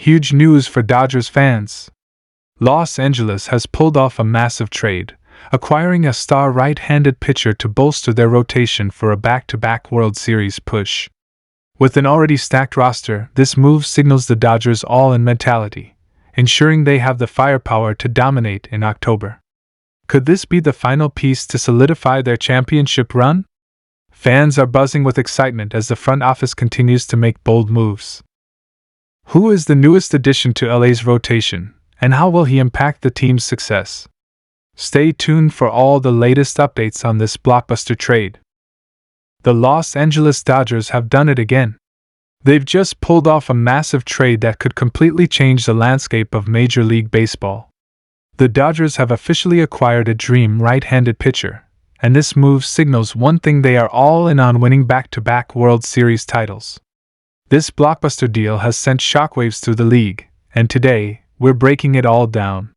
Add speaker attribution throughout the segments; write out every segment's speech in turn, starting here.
Speaker 1: Huge news for Dodgers fans. Los Angeles has pulled off a massive trade, acquiring a star right-handed pitcher to bolster their rotation for a back-to-back World Series push. With an already stacked roster, this move signals the Dodgers' all-in mentality, ensuring they have the firepower to dominate in October. Could this be the final piece to solidify their championship run? Fans are buzzing with excitement as the front office continues to make bold moves. Who is the newest addition to LA's rotation, and how will he impact the team's success? Stay tuned for all the latest updates on this blockbuster trade. The Los Angeles Dodgers have done it again. They've just pulled off a massive trade that could completely change the landscape of Major League Baseball. The Dodgers have officially acquired a dream right-handed pitcher, and this move signals one thing: they are all in on winning back-to-back World Series titles. This blockbuster deal has sent shockwaves through the league, and today, we're breaking it all down.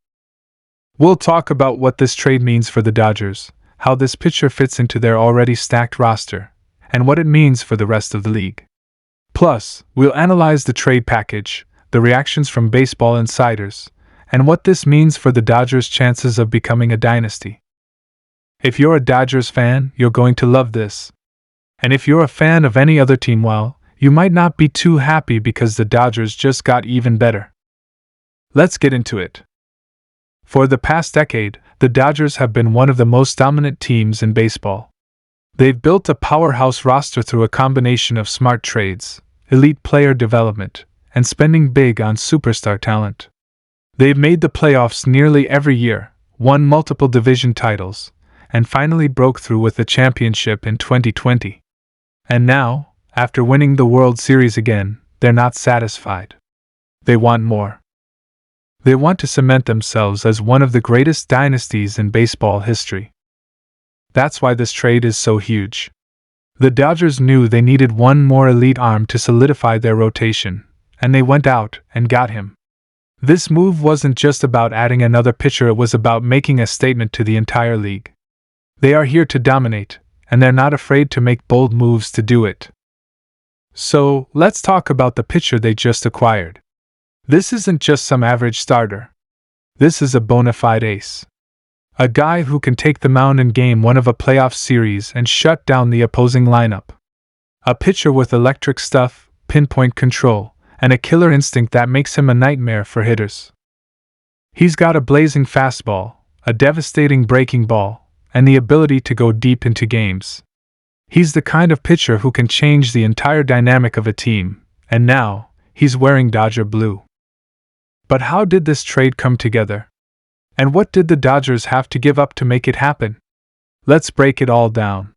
Speaker 1: We'll talk about what this trade means for the Dodgers, how this pitcher fits into their already stacked roster, and what it means for the rest of the league. Plus, we'll analyze the trade package, the reactions from baseball insiders, and what this means for the Dodgers' chances of becoming a dynasty. If you're a Dodgers fan, you're going to love this. And if you're a fan of any other team, well, you might not be too happy because the Dodgers just got even better. Let's get into it. For the past decade, the Dodgers have been one of the most dominant teams in baseball. They've built a powerhouse roster through a combination of smart trades, elite player development, and spending big on superstar talent. They've made the playoffs nearly every year, won multiple division titles, and finally broke through with the championship in 2020. And now, after winning the World Series again, they're not satisfied. They want more. They want to cement themselves as one of the greatest dynasties in baseball history. That's why this trade is so huge. The Dodgers knew they needed one more elite arm to solidify their rotation, and they went out and got him. This move wasn't just about adding another pitcher, it was about making a statement to the entire league. They are here to dominate, and they're not afraid to make bold moves to do it. So, let's talk about the pitcher they just acquired. This isn't just some average starter. This is a bona fide ace. A guy who can take the mound in Game 1 of a playoff series and shut down the opposing lineup. A pitcher with electric stuff, pinpoint control, and a killer instinct that makes him a nightmare for hitters. He's got a blazing fastball, a devastating breaking ball, and the ability to go deep into games. He's the kind of pitcher who can change the entire dynamic of a team, and now, he's wearing Dodger blue. But how did this trade come together? And what did the Dodgers have to give up to make it happen? Let's break it all down.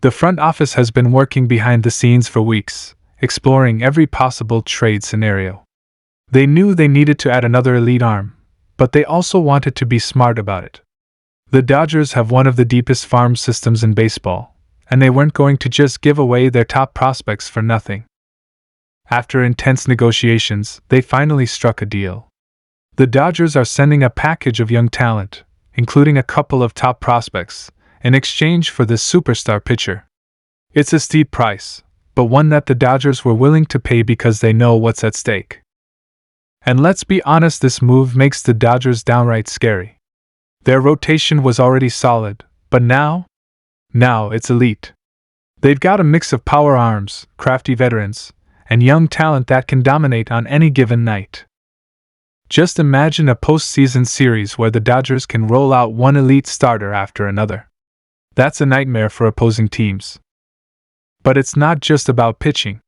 Speaker 1: The front office has been working behind the scenes for weeks, exploring every possible trade scenario. They knew they needed to add another elite arm, but they also wanted to be smart about it. The Dodgers have one of the deepest farm systems in baseball, and they weren't going to just give away their top prospects for nothing. After intense negotiations, they finally struck a deal. The Dodgers are sending a package of young talent, including a couple of top prospects, in exchange for this superstar pitcher. It's a steep price, but one that the Dodgers were willing to pay because they know what's at stake. And let's be honest, this move makes the Dodgers downright scary. Their rotation was already solid, but now it's elite. They've got a mix of power arms, crafty veterans, and young talent that can dominate on any given night. Just imagine a postseason series where the Dodgers can roll out one elite starter after another. That's a nightmare for opposing teams. But it's not just about pitching.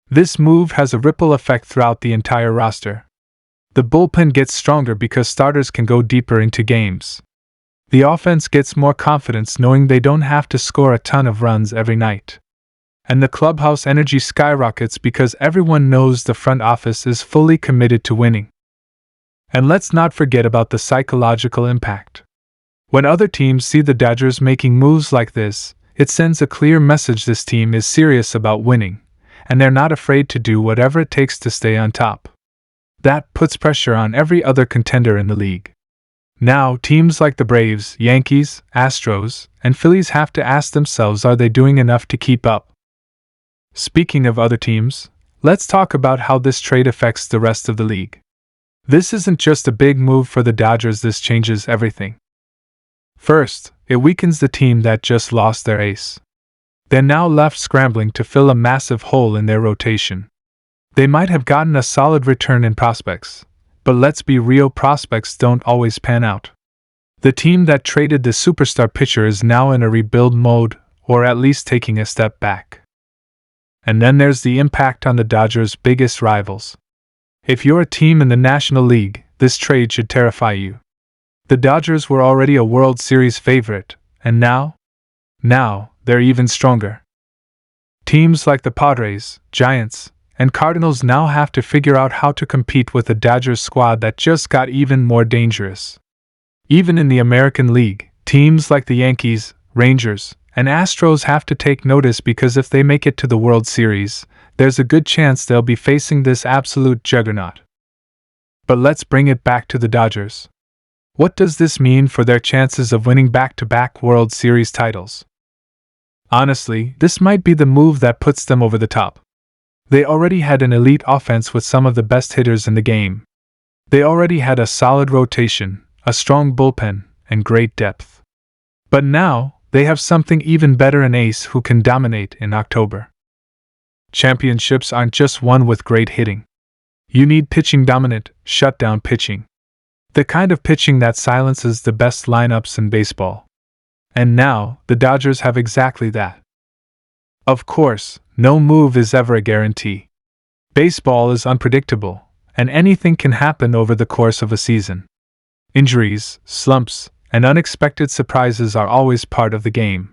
Speaker 1: This move has a ripple effect throughout the entire roster. The bullpen gets stronger because starters can go deeper into games. The offense gets more confidence knowing they don't have to score a ton of runs every night. And the clubhouse energy skyrockets because everyone knows the front office is fully committed to winning. And let's not forget about the psychological impact. When other teams see the Dodgers making moves like this, it sends a clear message: this team is serious about winning, and they're not afraid to do whatever it takes to stay on top. That puts pressure on every other contender in the league. Now, teams like the Braves, Yankees, Astros, and Phillies have to ask themselves, are they doing enough to keep up? Speaking of other teams, let's talk about how this trade affects the rest of the league. This isn't just a big move for the Dodgers, this changes everything. First, it weakens the team that just lost their ace. They're now left scrambling to fill a massive hole in their rotation. They might have gotten a solid return in prospects, but let's be real, prospects don't always pan out. The team that traded the superstar pitcher is now in a rebuild mode, or at least taking a step back. And then there's the impact on the Dodgers' biggest rivals. If you're a team in the National League, this trade should terrify you. The Dodgers were already a World Series favorite, and now they're even stronger. Teams like the Padres, Giants, and Cardinals now have to figure out how to compete with the Dodgers squad that just got even more dangerous. Even in the American League, teams like the Yankees, Rangers, and Astros have to take notice, because if they make it to the World Series, there's a good chance they'll be facing this absolute juggernaut. But let's bring it back to the Dodgers. What does this mean for their chances of winning back-to-back World Series titles? Honestly, this might be the move that puts them over the top. They already had an elite offense with some of the best hitters in the game. They already had a solid rotation, a strong bullpen, and great depth. But now, they have something even better, an ace who can dominate in October. Championships aren't just won with great hitting. You need pitching, dominant, shutdown pitching. The kind of pitching that silences the best lineups in baseball. And now, the Dodgers have exactly that. Of course, no move is ever a guarantee. Baseball is unpredictable, and anything can happen over the course of a season. Injuries, slumps, and unexpected surprises are always part of the game.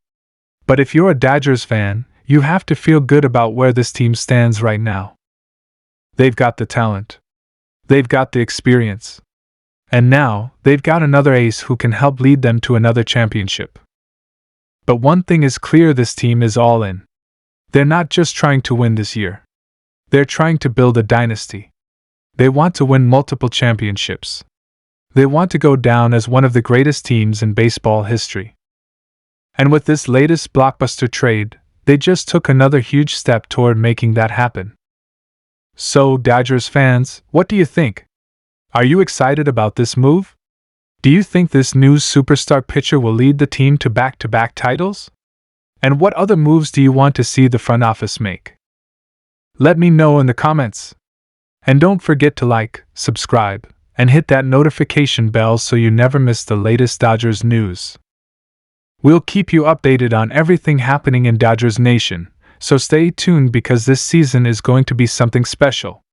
Speaker 1: But if you're a Dodgers fan, you have to feel good about where this team stands right now. They've got the talent. They've got the experience. And now, they've got another ace who can help lead them to another championship. But one thing is clear, this team is all in. They're not just trying to win this year. They're trying to build a dynasty. They want to win multiple championships. They want to go down as one of the greatest teams in baseball history. And with this latest blockbuster trade, they just took another huge step toward making that happen. So, Dodgers fans, what do you think? Are you excited about this move? Do you think this new superstar pitcher will lead the team to back-to-back titles? And what other moves do you want to see the front office make? Let me know in the comments. And don't forget to like, subscribe, and hit that notification bell so you never miss the latest Dodgers news. We'll keep you updated on everything happening in Dodgers Nation, so stay tuned because this season is going to be something special.